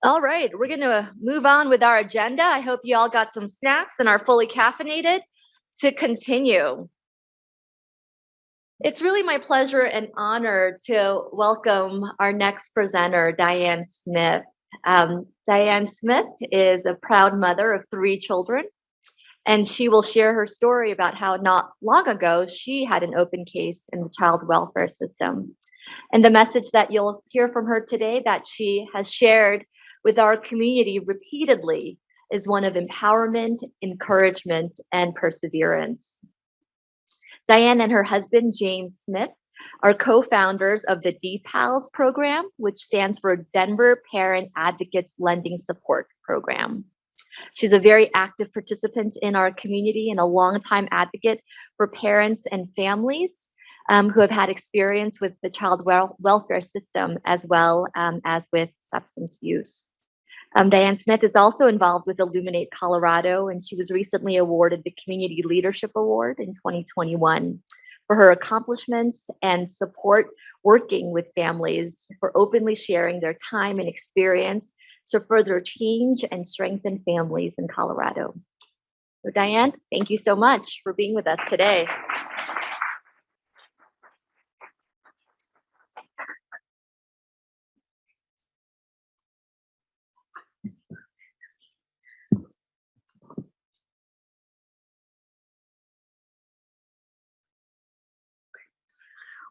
All right, we're going to move on with our agenda. I hope you all got some snacks and are fully caffeinated to continue. It's really my pleasure and honor to welcome our next presenter, Diane Smith. Diane Smith is a proud mother of 3 children, and she will share her story about how not long ago she had an open case in the child welfare system. And the message that you'll hear from her today that she has shared with our community repeatedly is one of empowerment, encouragement, and perseverance. Diane and her husband, James Smith, are co founders of the DPALS program, which stands for Denver Parent Advocates Lending Support Program. She's a very active participant in our community and a longtime advocate for parents and families who have had experience with the child welfare system as well as with substance use. Diane Smith is also involved with Illuminate Colorado, and she was recently awarded the Community Leadership Award in 2021 for her accomplishments and support working with families for openly sharing their time and experience to further change and strengthen families in Colorado. So Diane, thank you so much for being with us today.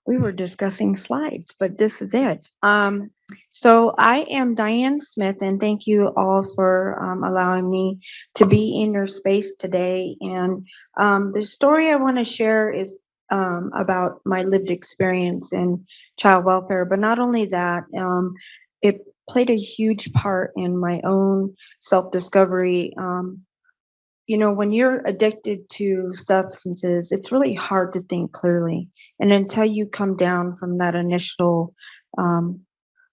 We were discussing slides, but this is it. So I am Diane Smith, and thank you all for allowing me to be in your space today. And the story I want to share is about my lived experience in child welfare, but not only that, it played a huge part in my own self-discovery. When you're addicted to substances, it's really hard to think clearly. And until you come down from that initial um,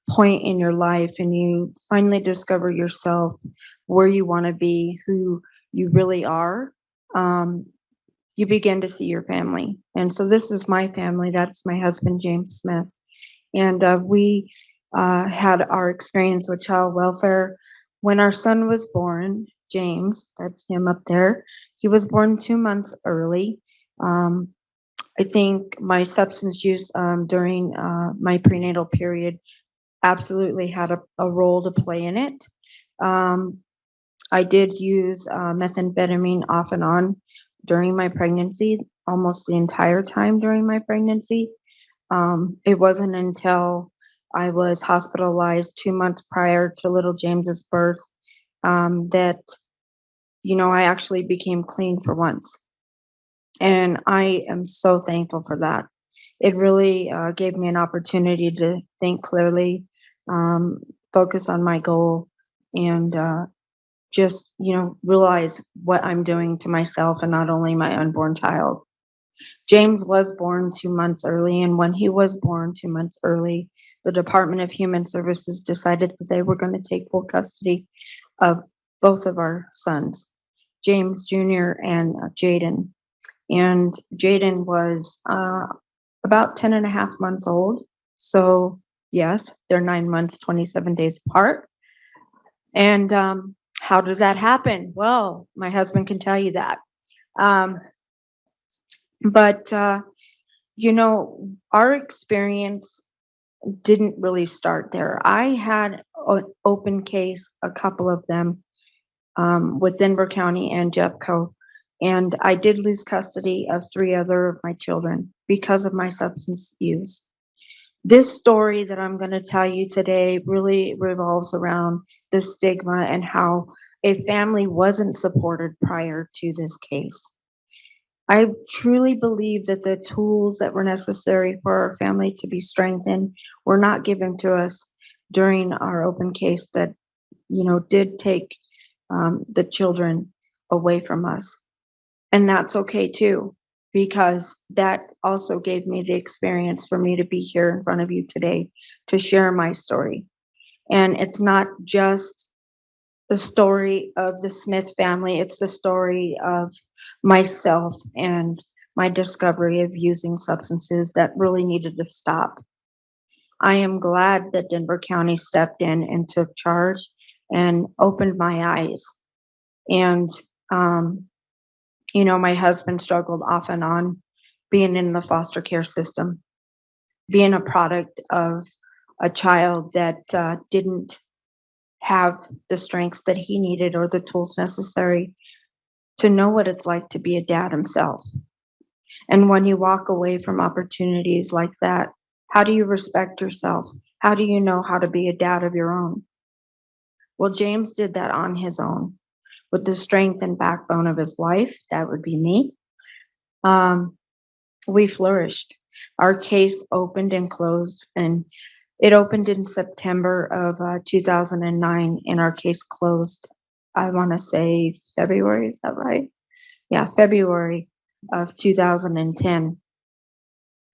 point in your life and you finally discover yourself, where you want to be, who you really are, um, you begin to see your family. And so this is my family. That's my husband, James Smith. And we had our experience with child welfare when our son was born. James, that's him up there. He was born 2 months early. Um, I think my substance use during my prenatal period absolutely had a role to play in it. Um, I did use methamphetamine off and on during my pregnancy, almost the entire time during my pregnancy. It wasn't until I was hospitalized 2 months prior to little James's birth that I actually became clean for once. And I am so thankful for that. It really gave me an opportunity to think clearly, um, focus on my goal, and just, realize what I'm doing to myself and not only my unborn child. James was born 2 months early, and when he was born 2 months early, the Department of Human Services decided that they were going to take full custody of both of our sons, James Jr. and Jaden. And Jaden was about 10 and a half months old. So, yes, they're 9 months, 27 days apart. And how does that happen? Well, my husband can tell you that. Um, but, our experience didn't really start there. I had an open case, a couple of them, with Denver County and Jeffco. And I did lose custody of 3 other of my children because of my substance use. This story that I'm going to tell you today really revolves around the stigma and how a family wasn't supported prior to this case. I truly believe that the tools that were necessary for our family to be strengthened were not given to us during our open case that, did take the children away from us. And that's okay too, because that also gave me the experience for me to be here in front of you today to share my story. And it's not just the story of the Smith family, it's the story of myself and my discovery of using substances that really needed to stop. I am glad that Denver County stepped in and took charge and opened my eyes. And, um, my husband struggled off and on being in the foster care system, being a product of a child that didn't have the strengths that he needed or the tools necessary to know what it's like to be a dad himself. And when you walk away from opportunities like that, how do you respect yourself? How do you know how to be a dad of your own? Well, James did that on his own with the strength and backbone of his wife. That would be me. Um, we flourished. Our case opened and closed, and it opened in September of 2009, and our case closed, I want to say February, is that right? Yeah, February of 2010,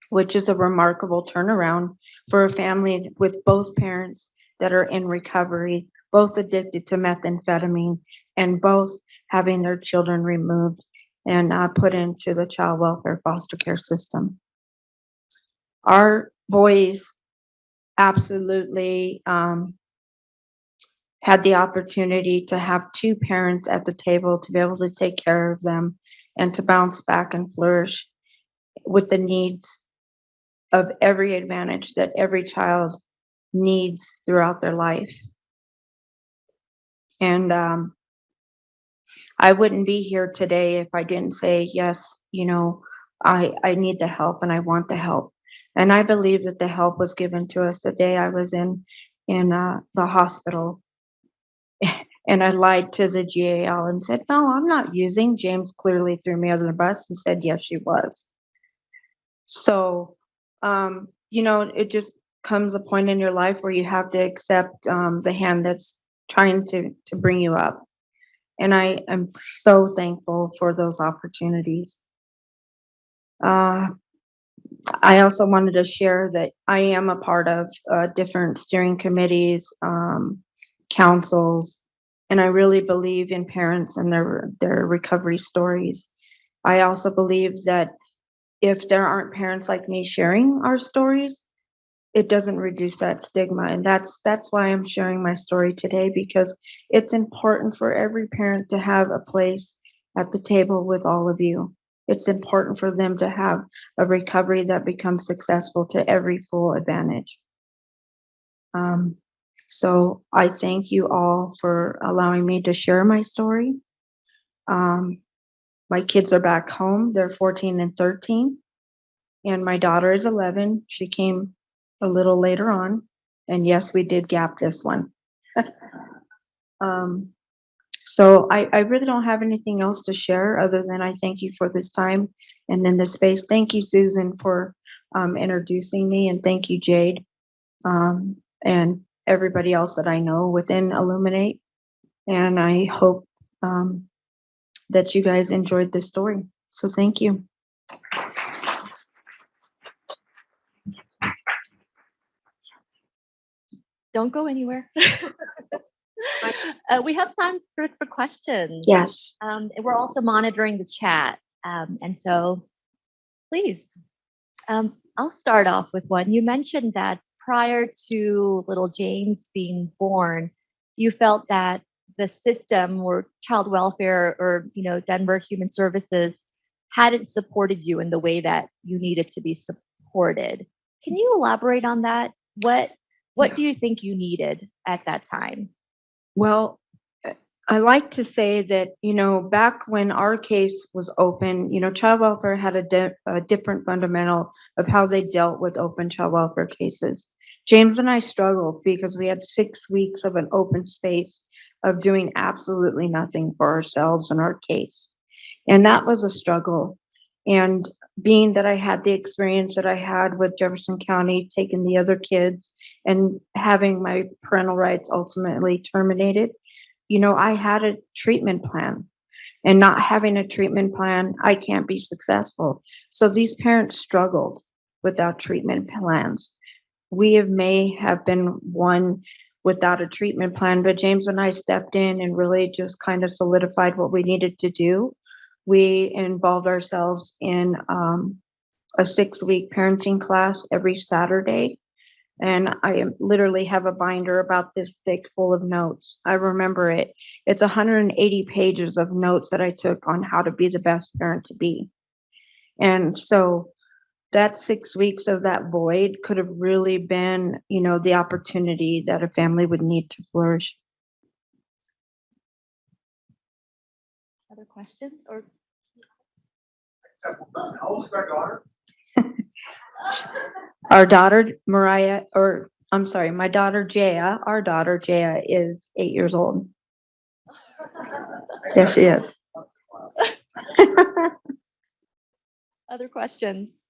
which is a remarkable turnaround for a family with both parents that are in recovery, both addicted to methamphetamine, and both having their children removed and put into the child welfare foster care system. Our boys absolutely had the opportunity to have two parents at the table to be able to take care of them and to bounce back and flourish with the needs of every advantage that every child needs throughout their life. And I wouldn't be here today if I didn't say, yes, I need the help and I want the help. And I believe that the help was given to us the day I was in the hospital. And I lied to the GAL and said, no, I'm not using. James clearly threw me under the bus and said, yes, she was. So, it just comes a point in your life where you have to accept the hand that's trying to bring you up. And I am so thankful for those opportunities. Uh, I also wanted to share that I am a part of different steering committees, councils, and I really believe in parents and their recovery stories. I also believe that if there aren't parents like me sharing our stories, it doesn't reduce that stigma. And that's why I'm sharing my story today, because it's important for every parent to have a place at the table with all of you. It's important for them to have a recovery that becomes successful to every full advantage. Um, so I thank you all for allowing me to share my story. Um, my kids are back home. They're 14 and 13. And my daughter is 11. She came a little later on. And yes, we did gap this one. um, so I really don't have anything else to share other than I thank you for this time and in this space. Thank you, Susan, for introducing me. And thank you, Jade, and everybody else that I know within Illuminate. And I hope that you guys enjoyed this story. So thank you. Don't go anywhere. We have time for questions. Yes. We're also monitoring the chat. And so please, I'll start off with one. You mentioned that prior to little James being born, you felt that the system or child welfare or, Denver Human Services hadn't supported you in the way that you needed to be supported. Can you elaborate on that? What do you think you needed at that time? Well, I like to say that, back when our case was open, child welfare had a different fundamental of how they dealt with open child welfare cases. James and I struggled because we had 6 weeks of an open space of doing absolutely nothing for ourselves and our case. And that was a struggle. And being that I had the experience that I had with Jefferson County, taking the other kids and having my parental rights ultimately terminated, I had a treatment plan. And not having a treatment plan, I can't be successful. So these parents struggled without treatment plans. May have been one without a treatment plan, but James and I stepped in and really just kind of solidified what we needed to do. We involved ourselves in a 6-week parenting class every Saturday. And I literally have a binder about this thick full of notes. I remember it. It's 180 pages of notes that I took on how to be the best parent to be. And so that 6 weeks of that void could have really been, the opportunity that a family would need to flourish. Other questions or How old is our daughter? Our daughter, Mariah, or I'm sorry, my daughter, Jaya, our daughter, Jaya, is 8 years old. Yes, she is. other questions?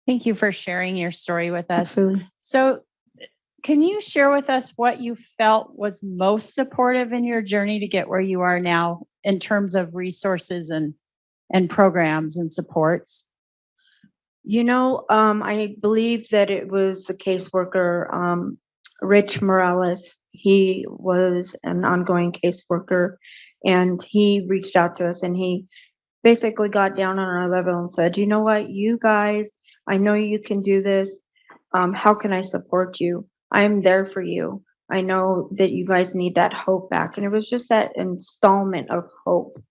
Thank you for sharing your story with us. Absolutely. So, can you share with us what you felt was most supportive in your journey to get where you are now in terms of resources and programs and supports? I believe that it was the caseworker, Rich Morales. He was an ongoing caseworker, and he reached out to us, and he basically got down on our level and said, you know what, you guys, I know you can do this. How can I support you? I'm there for you. I know that you guys need that hope back. And it was just that installment of hope.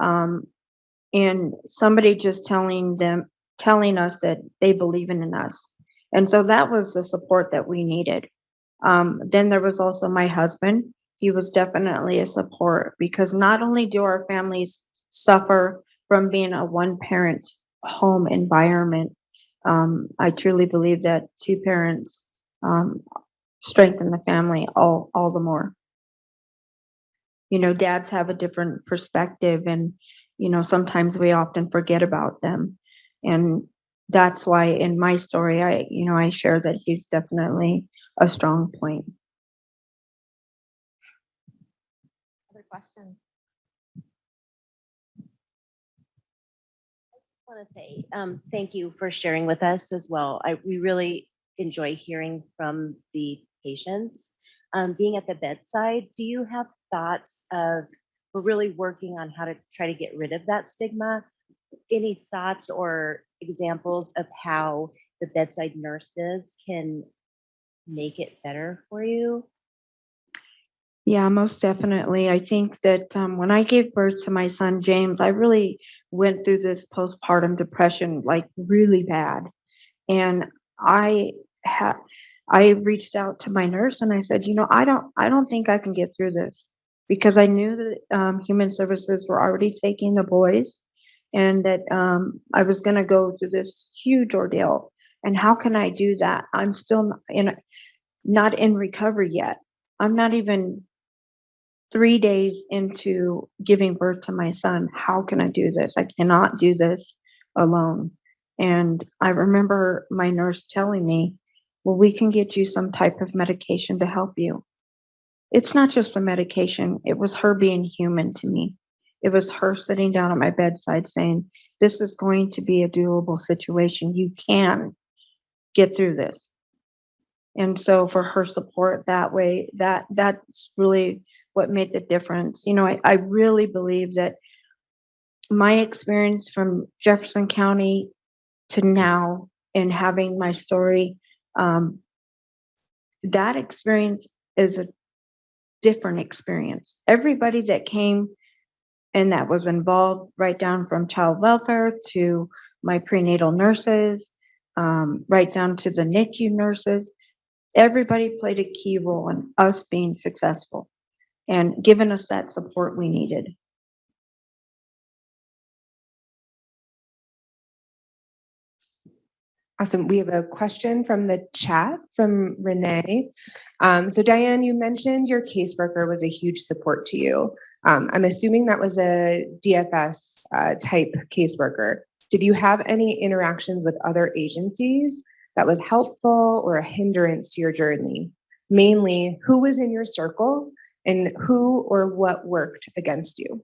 And somebody just telling us that they believe in us. And so that was the support that we needed. Then there was also my husband. He was definitely a support, because not only do our families suffer from being a one parent home environment, I truly believe that two parents strengthen the family all the more. Dads have a different perspective, and sometimes we often forget about them. And that's why in my story, I share that he's definitely a strong point. Other questions? I want to say thank you for sharing with us as well. We really enjoy hearing from the patients. Being at the bedside, do you have thoughts of, we're really working on how to try to get rid of that stigma? Any thoughts or examples of how the bedside nurses can make it better for you? Yeah, most definitely. I think that when I gave birth to my son, James, I really went through this postpartum depression, like really bad. And I had, I reached out to my nurse and I said, I don't think I can get through this, because I knew that human services were already taking the boys, and that I was going to go through this huge ordeal. And how can I do that? I'm still not in recovery yet. I'm not even 3 days into giving birth to my son. How can I do this? I cannot do this alone. And I remember my nurse telling me, well, we can get you some type of medication to help you. It's not just a medication. It was her being human to me. It was her sitting down at my bedside saying, this is going to be a doable situation. You can get through this. And so for her support that way, that's really what made the difference. I really believe that my experience from Jefferson County to now, and having my story, that experience is a different experience. Everybody that came and that was involved, right down from child welfare to my prenatal nurses, right down to the NICU nurses, everybody played a key role in us being successful and giving us that support we needed. Awesome. We have a question from the chat from Renee. So Diane, you mentioned your caseworker was a huge support to you. I'm assuming that was a DFS type caseworker. Did you have any interactions with other agencies that was helpful or a hindrance to your journey? Mainly, who was in your circle and who or what worked against you?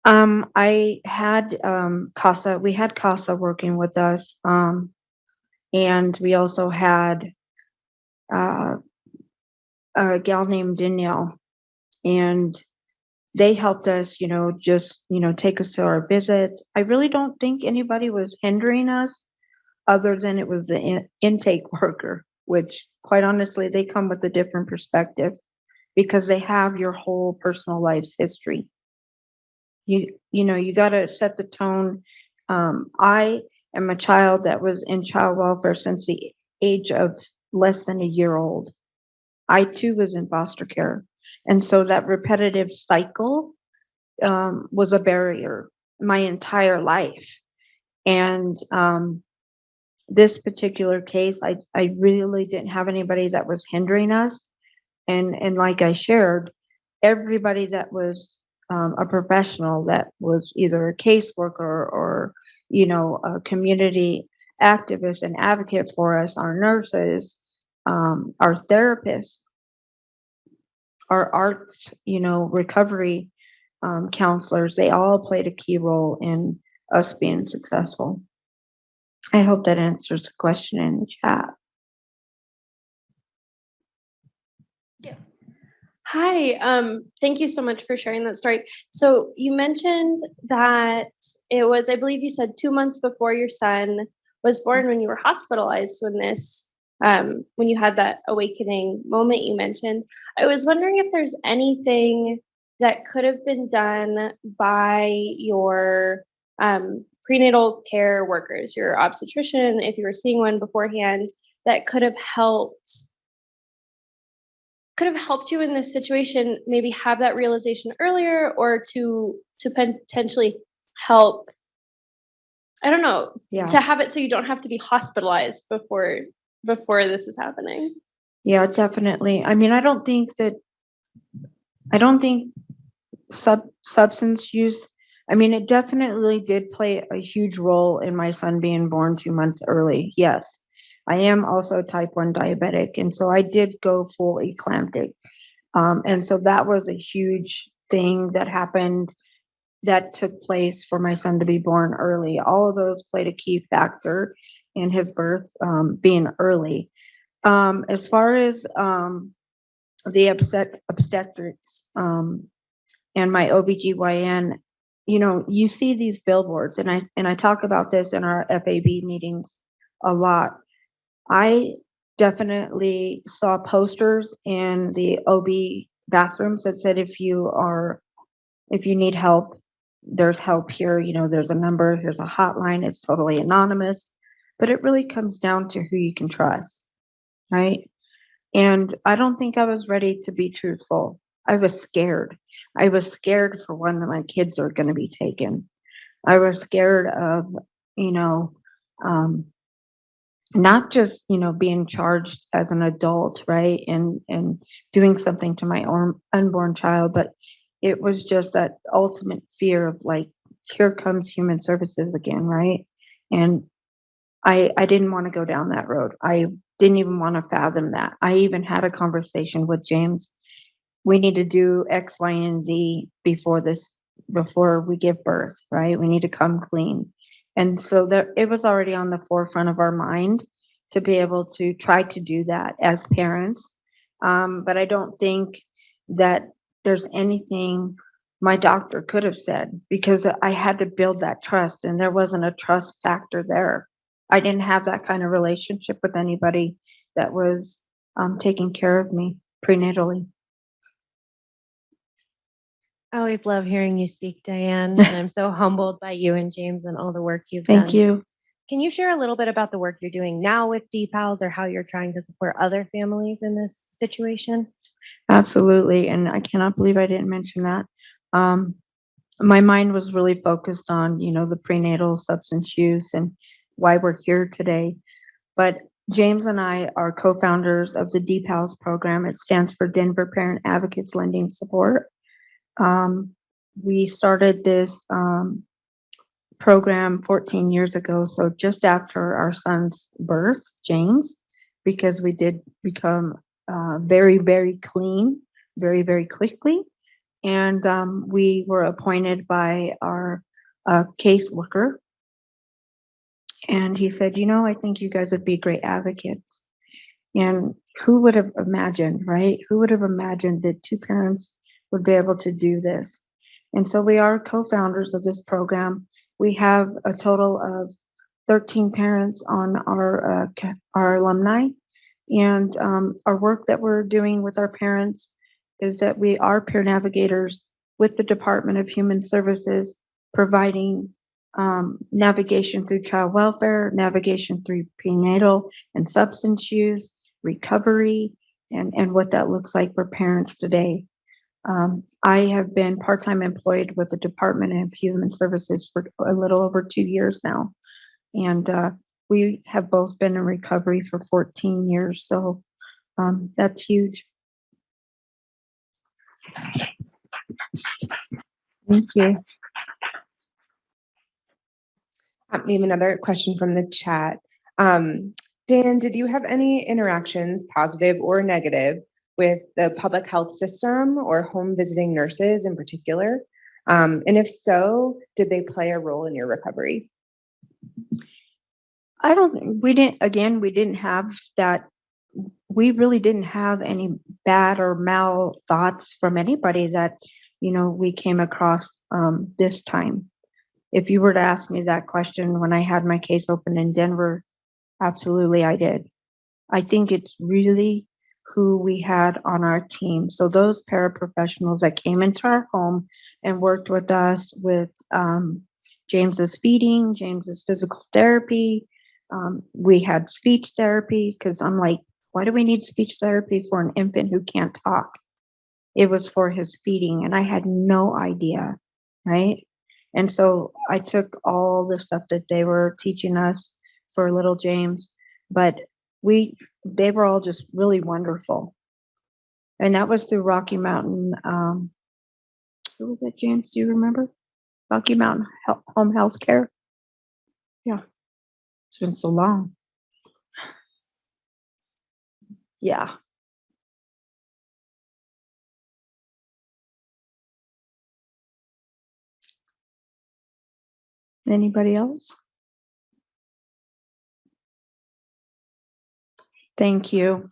I had CASA. We had CASA working with us, and we also had a gal named Danielle, and they helped us, just, take us to our visits. I really don't think anybody was hindering us other than it was the intake worker, which quite honestly, they come with a different perspective because they have your whole personal life's history. You got to set the tone. I am a child that was in child welfare since the age of less than a year old. I too was in foster care. And so that repetitive cycle was a barrier my entire life. And this particular case, I really didn't have anybody that was hindering us. And like I shared, everybody that was a professional that was either a caseworker or, a community activist and advocate for us, our nurses, our therapists, our arts, recovery counselors, they all played a key role in us being successful. I hope that answers the question in the chat. Hi, thank you so much for sharing that story. So you mentioned that it was, I believe you said 2 months before your son was born when you were hospitalized when you had that awakening moment you mentioned. I was wondering if there's anything that could have been done by your prenatal care workers, your obstetrician, if you were seeing one beforehand, that could have helped you in this situation, maybe have that realization earlier, or to potentially help, I don't know, Yeah. to have it so you don't have to be hospitalized before this is happening. Yeah, definitely. I mean, I don't think substance use, I mean, it definitely did play a huge role in my son being born 2 months early. Yes. I am also type 1 diabetic, and so I did go full eclamptic. And so that was a huge thing that happened, that took place for my son to be born early. All of those played a key factor in his birth, being early. As far as the obstetrics and my OBGYN, you see these billboards, and I talk about this in our FAB meetings a lot. I definitely saw posters in the OB bathrooms that said, if you need help, there's help here. There's a number, there's a hotline, it's totally anonymous, but it really comes down to who you can trust, right? And I don't think I was ready to be truthful. I was scared. I was scared for when my kids are going to be taken. I was scared of, um, not just, being charged as an adult, right? And doing something to my own unborn child, but it was just that ultimate fear of like, here comes human services again, right? And I didn't want to go down that road. I didn't even want to fathom that. I even had a conversation with James. We need to do X, Y, and Z before we give birth, right? We need to come clean. And so it was already on the forefront of our mind to be able to try to do that as parents. But I don't think that there's anything my doctor could have said, because I had to build that trust, and there wasn't a trust factor there. I didn't have that kind of relationship with anybody that was taking care of me prenatally. I always love hearing you speak, Diane, and I'm so humbled by you and James and all the work you've done. Thank you. Can you share a little bit about the work you're doing now with DPALS, or how you're trying to support other families in this situation? Absolutely. And I cannot believe I didn't mention that. My mind was really focused on, the prenatal substance use and why we're here today. But James and I are co-founders of the DPALS program. It stands for Denver Parent Advocates Lending Support. We started this program 14 years ago, so just after our son's birth, James, because we did become very, very clean, very, very quickly. And we were appointed by our caseworker. And he said, I think you guys would be great advocates. And who would have imagined, right? Who would have imagined that two parents would be able to do this? And so we are co-founders of this program. We have a total of 13 parents on our alumni. And our work that we're doing with our parents is that we are peer navigators with the Department of Human Services, providing navigation through child welfare, navigation through prenatal and substance use, recovery, and what that looks like for parents today. I have been part-time employed with the Department of Human Services for a little over 2 years now. And we have both been in recovery for 14 years. So that's huge. Thank you. We have another question from the chat. Dan, did you have any interactions, positive or negative, with the public health system or home visiting nurses in particular? And if so, did they play a role in your recovery? We didn't have that. We really didn't have any bad or mal thoughts from anybody that, we came across this time. If you were to ask me that question when I had my case open in Denver, absolutely I did. I think it's really who we had on our team. So those paraprofessionals that came into our home and worked with us with James's feeding, James's physical therapy. We had speech therapy because I'm like, why do we need speech therapy for an infant who can't talk? It was for his feeding, and I had no idea, right? And so I took all the stuff that they were teaching us for little James, but they were all just really wonderful. And that was through Rocky Mountain. Who was that, James? Do you remember? Rocky Mountain Home Health Care. Yeah. It's been so long. Yeah. Anybody else? Thank you.